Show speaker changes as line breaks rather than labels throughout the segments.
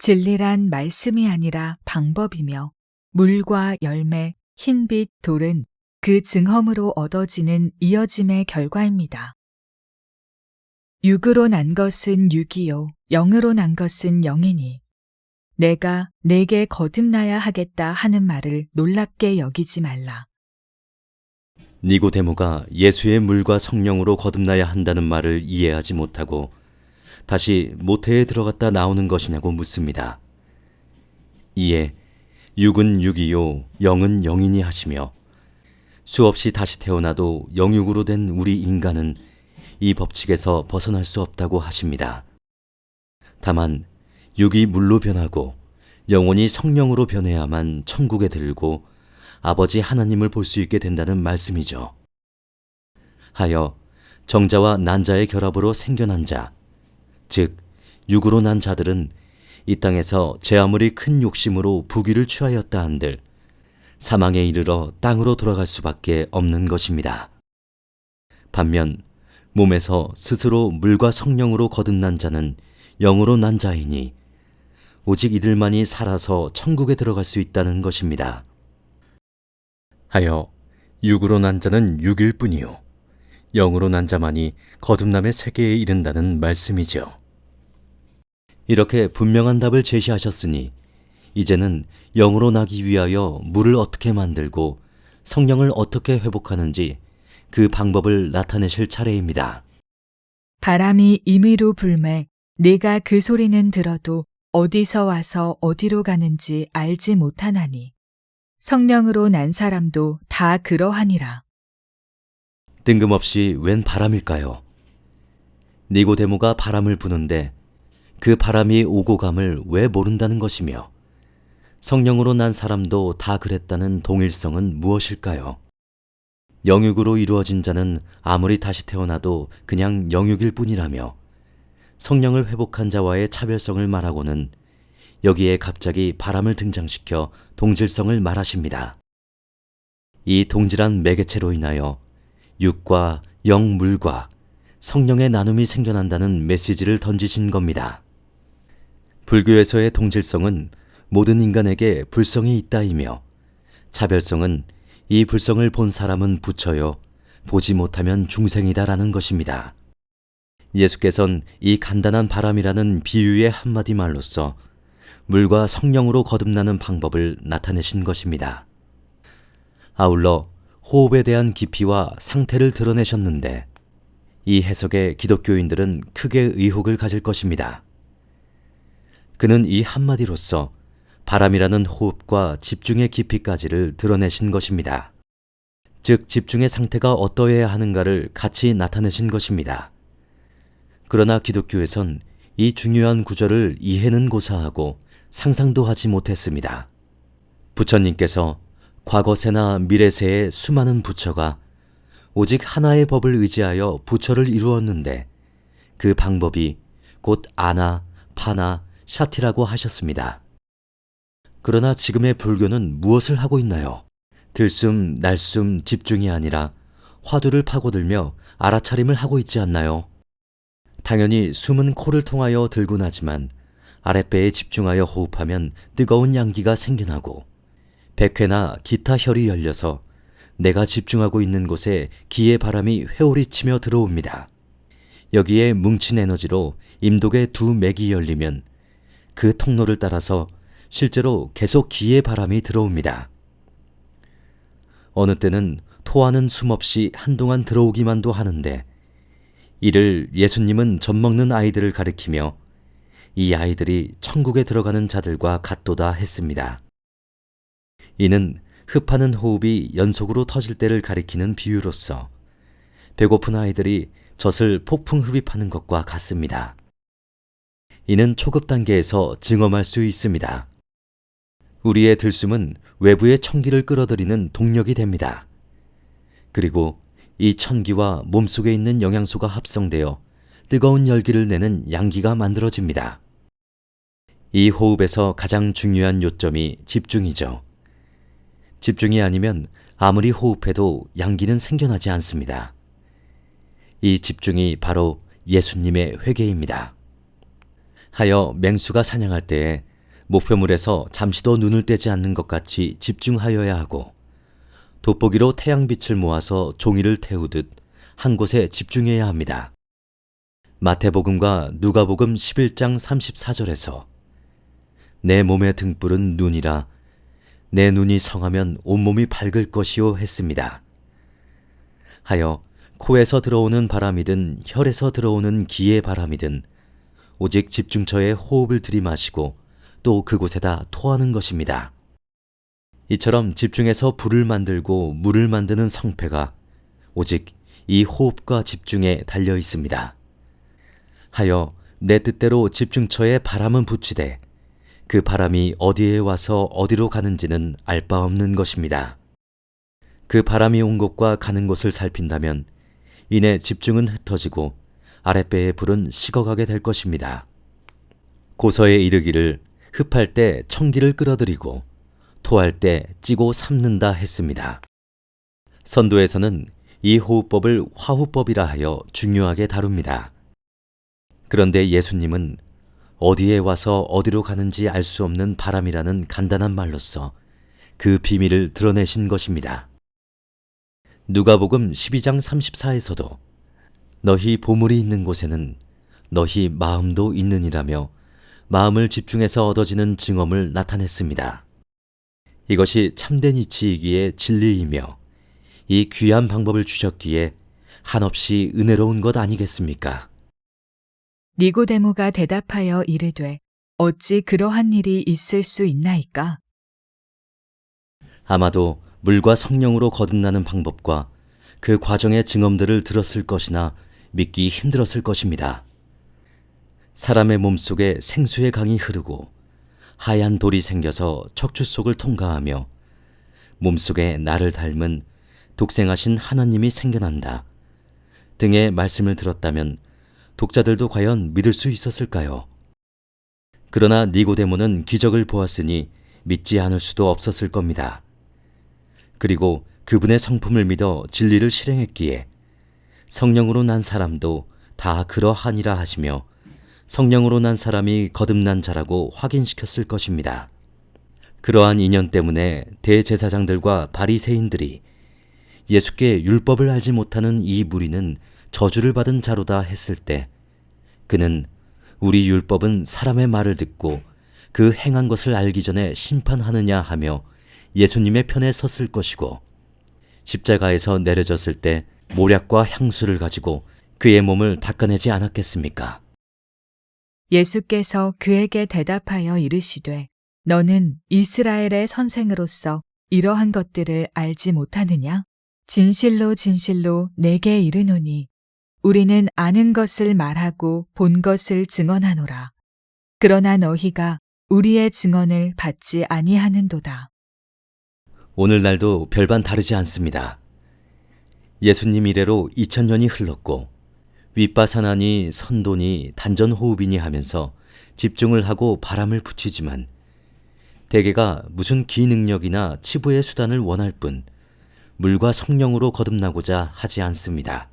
진리란 말씀이 아니라 방법이며 물과 열매, 흰빛, 돌은 그 증험으로 얻어지는 이어짐의 결과입니다. 육으로 난 것은 육이요, 영으로 난 것은 영이니 내가 내게 거듭나야 하겠다 하는 말을 놀랍게 여기지 말라.
니고데모가 예수의 물과 성령으로 거듭나야 한다는 말을 이해하지 못하고 다시 모태에 들어갔다 나오는 것이냐고 묻습니다. 이에 육은 육이요 영은 영이니 하시며 수없이 다시 태어나도 영육으로 된 우리 인간은 이 법칙에서 벗어날 수 없다고 하십니다. 다만 육이 물로 변하고 영혼이 성령으로 변해야만 천국에 들고 아버지 하나님을 볼 수 있게 된다는 말씀이죠. 하여 정자와 난자의 결합으로 생겨난 자, 즉 육으로 난 자들은 이 땅에서 제 아무리 큰 욕심으로 부귀를 취하였다 한들 사망에 이르러 땅으로 돌아갈 수밖에 없는 것입니다. 반면 몸에서 스스로 물과 성령으로 거듭난 자는 영으로 난 자이니 오직 이들만이 살아서 천국에 들어갈 수 있다는 것입니다. 하여 육으로 난 자는 육일 뿐이요 영으로 난 자만이 거듭남의 세계에 이른다는 말씀이죠. 이렇게 분명한 답을 제시하셨으니 이제는 영으로 나기 위하여 물을 어떻게 만들고 성령을 어떻게 회복하는지 그 방법을 나타내실 차례입니다.
바람이 임의로 불매 내가 그 소리는 들어도 어디서 와서 어디로 가는지 알지 못하나니 성령으로 난 사람도 다 그러하니라.
뜬금없이 웬 바람일까요? 니고데모가 바람을 부는데 그 바람이 오고 감을 왜 모른다는 것이며 성령으로 난 사람도 다 그랬다는 동일성은 무엇일까요? 영육으로 이루어진 자는 아무리 다시 태어나도 그냥 영육일 뿐이라며 성령을 회복한 자와의 차별성을 말하고는 여기에 갑자기 바람을 등장시켜 동질성을 말하십니다. 이 동질한 매개체로 인하여 육과 영 물과 성령의 나눔이 생겨난다는 메시지를 던지신 겁니다. 불교에서의 동질성은 모든 인간에게 불성이 있다이며 차별성은 이 불성을 본 사람은 부처요 보지 못하면 중생이다라는 것입니다. 예수께서는 이 간단한 바람이라는 비유의 한마디 말로써 물과 성령으로 거듭나는 방법을 나타내신 것입니다. 아울러 호흡에 대한 깊이와 상태를 드러내셨는데 이 해석에 기독교인들은 크게 의혹을 가질 것입니다. 그는 이 한마디로써 바람이라는 호흡과 집중의 깊이까지를 드러내신 것입니다. 즉 집중의 상태가 어떠해야 하는가를 같이 나타내신 것입니다. 그러나 기독교에선 이 중요한 구절을 이해는 고사하고 상상도 하지 못했습니다. 부처님께서 과거세나 미래세의 수많은 부처가 오직 하나의 법을 의지하여 부처를 이루었는데 그 방법이 곧 아나, 파나, 샤티라고 하셨습니다. 그러나 지금의 불교는 무엇을 하고 있나요? 들숨, 날숨, 집중이 아니라 화두를 파고들며 알아차림을 하고 있지 않나요? 당연히 숨은 코를 통하여 들고 나지만 아랫배에 집중하여 호흡하면 뜨거운 양기가 생겨나고 백회나 기타 혈이 열려서 내가 집중하고 있는 곳에 기의 바람이 회오리 치며 들어옵니다. 여기에 뭉친 에너지로 임독의 두 맥이 열리면 그 통로를 따라서 실제로 계속 기의 바람이 들어옵니다. 어느 때는 토하는 숨 없이 한동안 들어오기만도 하는데 이를 예수님은 젖먹는 아이들을 가리키며 이 아이들이 천국에 들어가는 자들과 같도다 했습니다. 이는 흡하는 호흡이 연속으로 터질 때를 가리키는 비유로서 배고픈 아이들이 젖을 폭풍 흡입하는 것과 같습니다. 이는 초급 단계에서 증험할 수 있습니다. 우리의 들숨은 외부의 천기를 끌어들이는 동력이 됩니다. 그리고 이 천기와 몸속에 있는 영양소가 합성되어 뜨거운 열기를 내는 양기가 만들어집니다. 이 호흡에서 가장 중요한 요점이 집중이죠. 집중이 아니면 아무리 호흡해도 양기는 생겨나지 않습니다. 이 집중이 바로 예수님의 회개입니다. 하여 맹수가 사냥할 때에 목표물에서 잠시도 눈을 떼지 않는 것 같이 집중하여야 하고 돋보기로 태양빛을 모아서 종이를 태우듯 한 곳에 집중해야 합니다. 마태복음과 누가복음 11장 34절에서 내 몸의 등불은 눈이라 내 눈이 성하면 온몸이 밝을 것이요 했습니다. 하여 코에서 들어오는 바람이든 혈에서 들어오는 기의 바람이든 오직 집중처에 호흡을 들이마시고 또 그곳에다 토하는 것입니다. 이처럼 집중해서 불을 만들고 물을 만드는 성패가 오직 이 호흡과 집중에 달려 있습니다. 하여 내 뜻대로 집중처에 바람은 붙이되 그 바람이 어디에 와서 어디로 가는지는 알 바 없는 것입니다. 그 바람이 온 곳과 가는 곳을 살핀다면 이내 집중은 흩어지고 아랫배의 불은 식어가게 될 것입니다. 고서에 이르기를 흡할 때 청기를 끌어들이고 토할 때 찌고 삼는다 했습니다. 선도에서는 이 호흡법을 화후법이라 하여 중요하게 다룹니다. 그런데 예수님은 어디에 와서 어디로 가는지 알 수 없는 바람이라는 간단한 말로써 그 비밀을 드러내신 것입니다. 누가복음 12장 34에서도 너희 보물이 있는 곳에는 너희 마음도 있느니라며 마음을 집중해서 얻어지는 증언을 나타냈습니다. 이것이 참된 이치이기에 진리이며 이 귀한 방법을 주셨기에 한없이 은혜로운 것 아니겠습니까?
니고데모가 대답하여 이르되 어찌 그러한 일이 있을 수 있나이까?
아마도 물과 성령으로 거듭나는 방법과 그 과정의 증언들을 들었을 것이나 믿기 힘들었을 것입니다. 사람의 몸속에 생수의 강이 흐르고 하얀 돌이 생겨서 척추 속을 통과하며 몸속에 나를 닮은 독생하신 하나님이 생겨난다 등의 말씀을 들었다면 독자들도 과연 믿을 수 있었을까요? 그러나 니고데모는 기적을 보았으니 믿지 않을 수도 없었을 겁니다. 그리고 그분의 성품을 믿어 진리를 실행했기에 성령으로 난 사람도 다 그러하니라 하시며 성령으로 난 사람이 거듭난 자라고 확인시켰을 것입니다. 그러한 인연 때문에 대제사장들과 바리새인들이 예수께 율법을 알지 못하는 이 무리는 저주를 받은 자로다 했을 때 그는 우리 율법은 사람의 말을 듣고 그 행한 것을 알기 전에 심판하느냐 하며 예수님의 편에 섰을 것이고 십자가에서 내려졌을 때 모략과 향수를 가지고 그의 몸을 닦아내지 않았겠습니까?
예수께서 그에게 대답하여 이르시되 너는 이스라엘의 선생으로서 이러한 것들을 알지 못하느냐? 진실로 진실로 내게 이르노니 우리는 아는 것을 말하고 본 것을 증언하노라. 그러나 너희가 우리의 증언을 받지 아니하는도다.
오늘날도 별반 다르지 않습니다. 예수님 이래로 2000년이 흘렀고 윗바사나니 선도니 단전호흡이니 하면서 집중을 하고 바람을 붙이지만 대개가 무슨 기능력이나 치부의 수단을 원할 뿐 물과 성령으로 거듭나고자 하지 않습니다.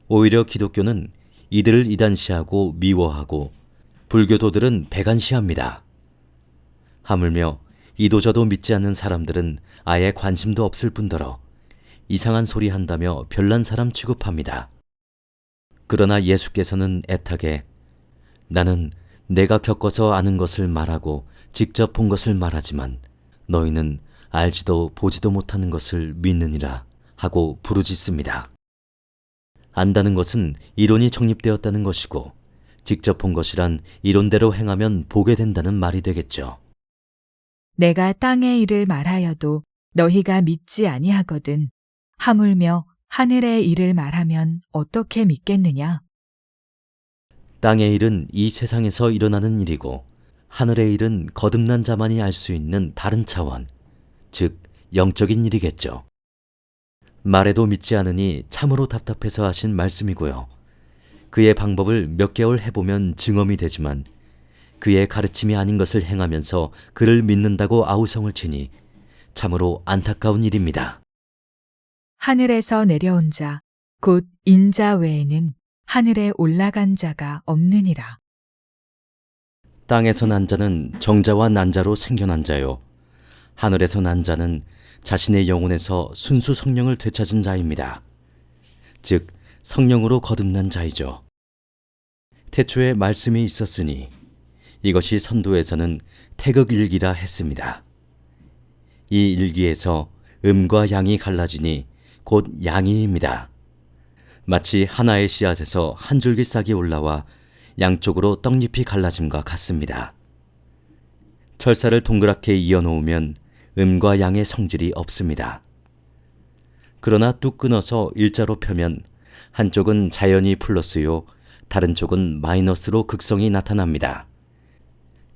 오히려 기독교는 이들을 이단시하고 미워하고 불교도들은 배관시합니다. 하물며 이도저도 믿지 않는 사람들은 아예 관심도 없을 뿐더러 이상한 소리 한다며 별난 사람 취급합니다. 그러나 예수께서는 애타게 나는 내가 겪어서 아는 것을 말하고 직접 본 것을 말하지만 너희는 알지도 보지도 못하는 것을 믿느니라 하고 부르짖습니다. 안다는 것은 이론이 정립되었다는 것이고 직접 본 것이란 이론대로 행하면 보게 된다는 말이 되겠죠.
내가 땅의 일을 말하여도 너희가 믿지 아니하거든 하물며 하늘의 일을 말하면 어떻게 믿겠느냐?
땅의 일은 이 세상에서 일어나는 일이고 하늘의 일은 거듭난 자만이 알 수 있는 다른 차원, 즉 영적인 일이겠죠. 말해도 믿지 않으니 참으로 답답해서 하신 말씀이고요. 그의 방법을 몇 개월 해보면 증언이 되지만 그의 가르침이 아닌 것을 행하면서 그를 믿는다고 아우성을 치니 참으로 안타까운 일입니다.
하늘에서 내려온 자, 곧 인자 외에는 하늘에 올라간 자가 없느니라.
땅에서 난 자는 정자와 난자로 생겨난 자요. 하늘에서 난 자는 자신의 영혼에서 순수 성령을 되찾은 자입니다. 즉, 성령으로 거듭난 자이죠. 태초에 말씀이 있었으니 이것이 선도에서는 태극일기라 했습니다. 이 일기에서 음과 양이 갈라지니 곧 양이입니다. 마치 하나의 씨앗에서 한 줄기 싹이 올라와 양쪽으로 떡잎이 갈라짐과 같습니다. 철사를 동그랗게 이어놓으면 음과 양의 성질이 없습니다. 그러나 뚝 끊어서 일자로 펴면 한쪽은 자연히 플러스요, 다른 쪽은 마이너스로 극성이 나타납니다.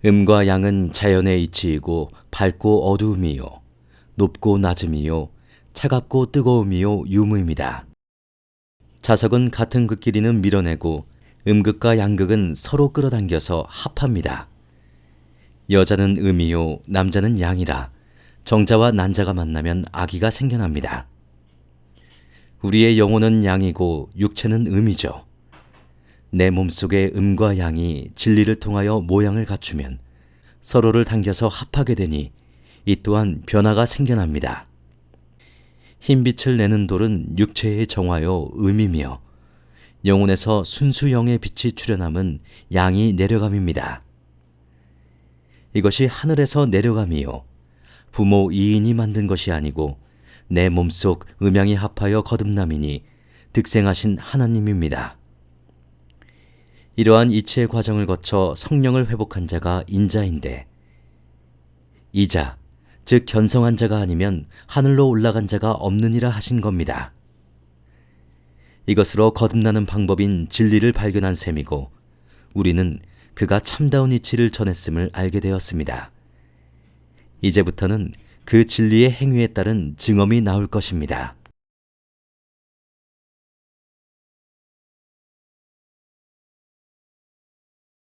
음과 양은 자연의 이치이고 밝고 어두움이요, 높고 낮음이요, 차갑고 뜨거움이요, 유무입니다. 자석은 같은 극 길이는 밀어내고 음극과 양극은 서로 끌어당겨서 합합니다. 여자는 음이요, 남자는 양이라 정자와 난자가 만나면 아기가 생겨납니다. 우리의 영혼은 양이고 육체는 음이죠. 내 몸속의 음과 양이 진리를 통하여 모양을 갖추면 서로를 당겨서 합하게 되니 이 또한 변화가 생겨납니다. 흰빛을 내는 돌은 육체의 정화요 음이며 영혼에서 순수 영의 빛이 출현함은 양이 내려감입니다. 이것이 하늘에서 내려감이요 부모 이인이 만든 것이 아니고 내 몸속 음양이 합하여 거듭남이니 득생하신 하나님입니다. 이러한 이치의 과정을 거쳐 성령을 회복한 자가 인자인데 이자, 즉 견성한 자가 아니면 하늘로 올라간 자가 없느니라 하신 겁니다. 이것으로 거듭나는 방법인 진리를 발견한 셈이고 우리는 그가 참다운 이치를 전했음을 알게 되었습니다. 이제부터는 그 진리의 행위에 따른 증언이 나올 것입니다.